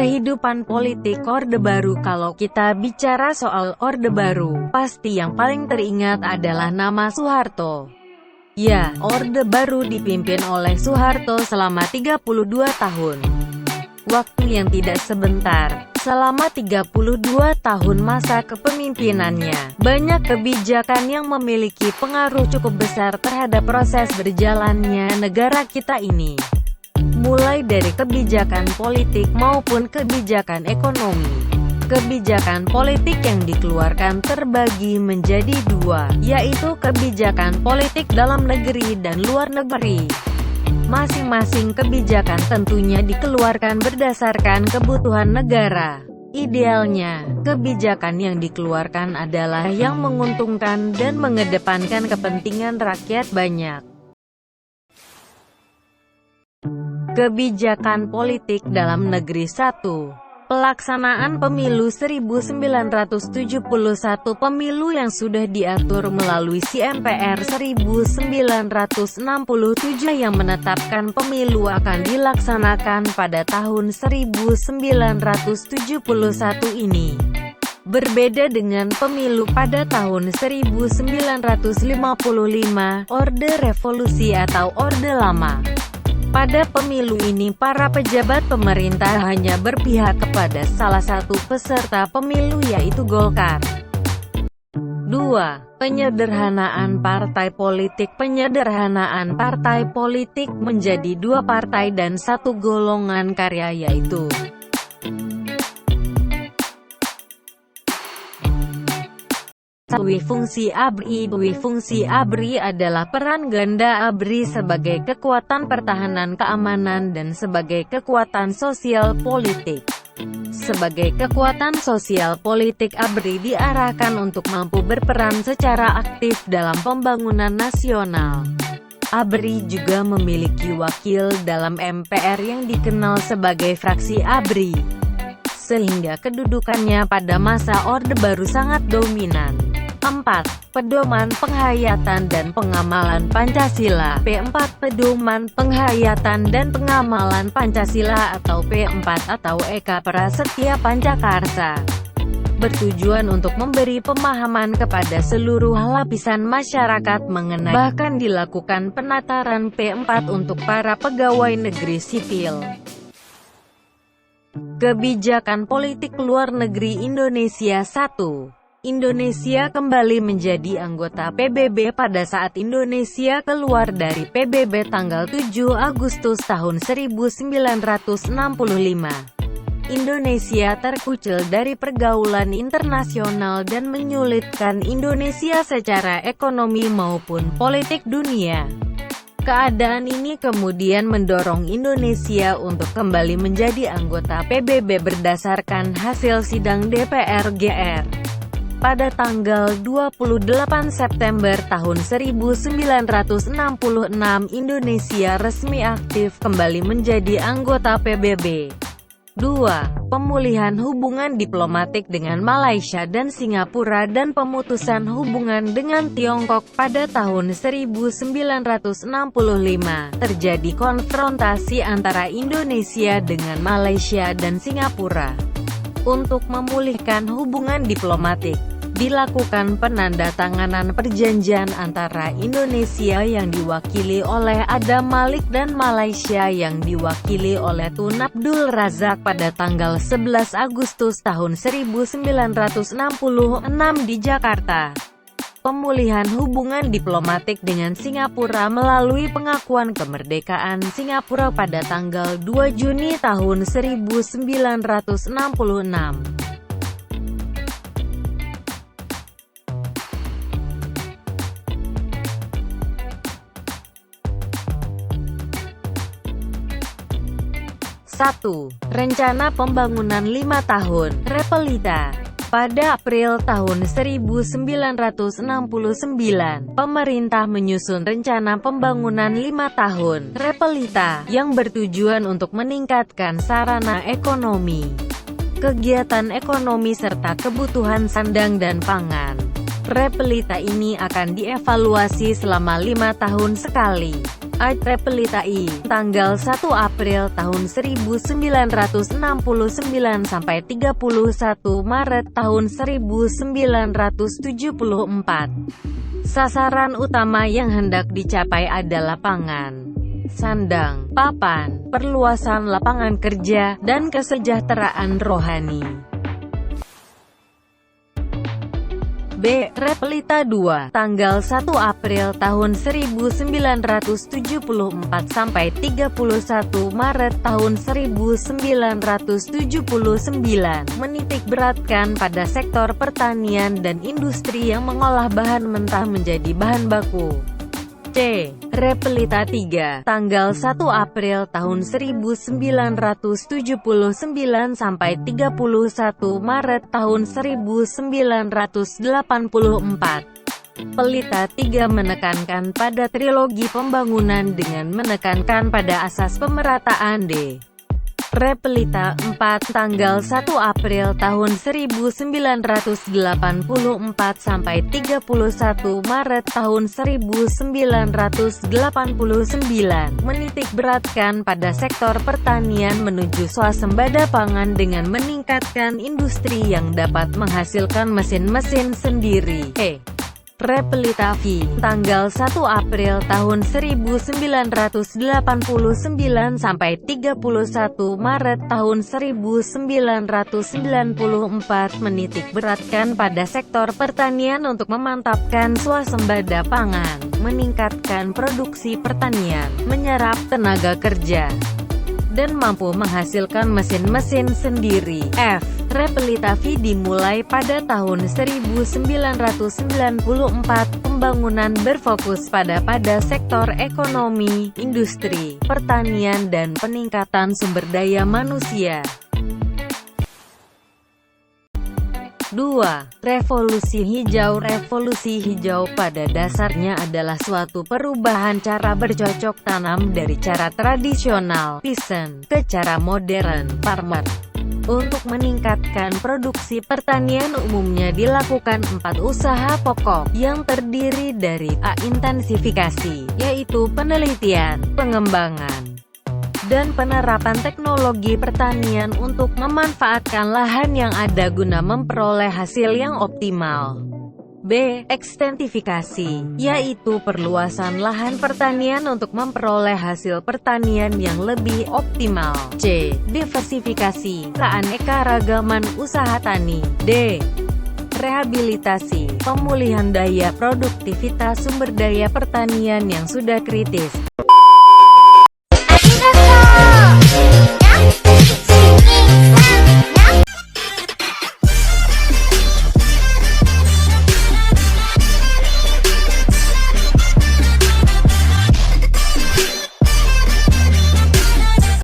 Kehidupan politik Orde Baru. Kalau kita bicara soal Orde Baru, pasti yang paling teringat adalah nama Soeharto. Ya, Orde Baru dipimpin oleh Soeharto selama 32 tahun. Waktu yang tidak sebentar. Selama 32 tahun masa kepemimpinannya, banyak kebijakan yang memiliki pengaruh cukup besar terhadap proses berjalannya negara kita ini. Mulai dari kebijakan politik maupun kebijakan ekonomi. Kebijakan politik yang dikeluarkan terbagi menjadi dua, yaitu kebijakan politik dalam negeri dan luar negeri. Masing-masing kebijakan tentunya dikeluarkan berdasarkan kebutuhan negara. Idealnya, kebijakan yang dikeluarkan adalah yang menguntungkan dan mengedepankan kepentingan rakyat banyak. Kebijakan politik dalam negeri 1. Pelaksanaan pemilu 1971. Pemilu yang sudah diatur melalui MPR 1967 yang menetapkan pemilu akan dilaksanakan pada tahun 1971 ini. Berbeda dengan pemilu pada tahun 1955, Orde Revolusi atau Orde Lama. Pada pemilu ini para pejabat pemerintah hanya berpihak kepada salah satu peserta pemilu yaitu Golkar. 2. Penyederhanaan partai politik. Penyederhanaan partai politik menjadi dua partai dan satu golongan karya yaitu Fungsi ABRI. Fungsi ABRI adalah peran ganda ABRI sebagai kekuatan pertahanan keamanan dan sebagai kekuatan sosial politik. Sebagai kekuatan sosial politik, ABRI diarahkan untuk mampu berperan secara aktif dalam pembangunan nasional. ABRI juga memiliki wakil dalam MPR yang dikenal sebagai fraksi ABRI, sehingga kedudukannya pada masa Orde Baru sangat dominan. 4. Pedoman penghayatan dan pengamalan Pancasila. P4. Pedoman penghayatan dan pengamalan Pancasila atau P4 atau Eka Prasetya Pancakarsa bertujuan untuk memberi pemahaman kepada seluruh lapisan masyarakat mengenai, bahkan dilakukan penataran P4 untuk para pegawai negeri sipil. Kebijakan politik luar negeri Indonesia. 1. Indonesia kembali menjadi anggota PBB pada saat Indonesia keluar dari PBB tanggal 7 Agustus tahun 1965. Indonesia terkucil dari pergaulan internasional dan menyulitkan Indonesia secara ekonomi maupun politik dunia. Keadaan ini kemudian mendorong Indonesia untuk kembali menjadi anggota PBB berdasarkan hasil sidang DPR GR. Pada tanggal 28 September tahun 1966, Indonesia resmi aktif kembali menjadi anggota PBB. 2. Pemulihan hubungan diplomatik dengan Malaysia dan Singapura dan pemutusan hubungan dengan Tiongkok. Pada tahun 1965, terjadi konfrontasi antara Indonesia dengan Malaysia dan Singapura. Untuk memulihkan hubungan diplomatik, dilakukan penandatanganan perjanjian antara Indonesia yang diwakili oleh Adam Malik dan Malaysia yang diwakili oleh Tun Abdul Razak pada tanggal 11 Agustus tahun 1966 di Jakarta. Pemulihan hubungan diplomatik dengan Singapura melalui pengakuan kemerdekaan Singapura pada tanggal 2 Juni tahun 1966. 1. Rencana Pembangunan 5 Tahun, Repelita. Pada April tahun 1969, pemerintah menyusun Rencana Pembangunan 5 Tahun, Repelita, yang bertujuan untuk meningkatkan sarana ekonomi, kegiatan ekonomi serta kebutuhan sandang dan pangan. Repelita ini akan dievaluasi selama 5 tahun sekali. A. Repelita I. Tanggal 1 April tahun 1969 sampai 31 Maret tahun 1974. Sasaran utama yang hendak dicapai adalah pangan, sandang, papan, perluasan lapangan kerja, dan kesejahteraan rohani. B. Repelita II. Tanggal 1 April tahun 1974 sampai 31 Maret tahun 1979. Menitik beratkan pada sektor pertanian dan industri yang mengolah bahan mentah menjadi bahan baku. C. Repelita III. Tanggal 1 April tahun 1979 sampai 31 Maret tahun 1984. Pelita III menekankan pada trilogi pembangunan dengan menekankan pada asas pemerataan. D. Repelita IV. Tanggal 1 April tahun 1984 sampai 31 Maret tahun 1989. Menitik beratkan pada sektor pertanian menuju swasembada pangan dengan meningkatkan industri yang dapat menghasilkan mesin-mesin sendiri. E. Repelita V. Tanggal 1 April tahun 1989 sampai 31 Maret tahun 1994 menitik beratkan pada sektor pertanian untuk memantapkan swasembada pangan, meningkatkan produksi pertanian, menyerap tenaga kerja, dan mampu menghasilkan mesin-mesin sendiri. F. Repelita V dimulai pada tahun 1994. Pembangunan berfokus pada sektor ekonomi, industri, pertanian dan peningkatan sumber daya manusia. 2. Revolusi Hijau. Revolusi hijau pada dasarnya adalah suatu perubahan cara bercocok tanam dari cara tradisional, peasant, ke cara modern, farmer. Untuk meningkatkan produksi pertanian umumnya dilakukan 4 usaha pokok, yang terdiri dari A. Intensifikasi, yaitu penelitian, pengembangan, dan penerapan teknologi pertanian untuk memanfaatkan lahan yang ada guna memperoleh hasil yang optimal. B. Ekstensifikasi, yaitu perluasan lahan pertanian untuk memperoleh hasil pertanian yang lebih optimal. C. Diversifikasi, keanekaragaman usaha tani. D. Rehabilitasi, pemulihan daya produktivitas sumber daya pertanian yang sudah kritis. Arigatou!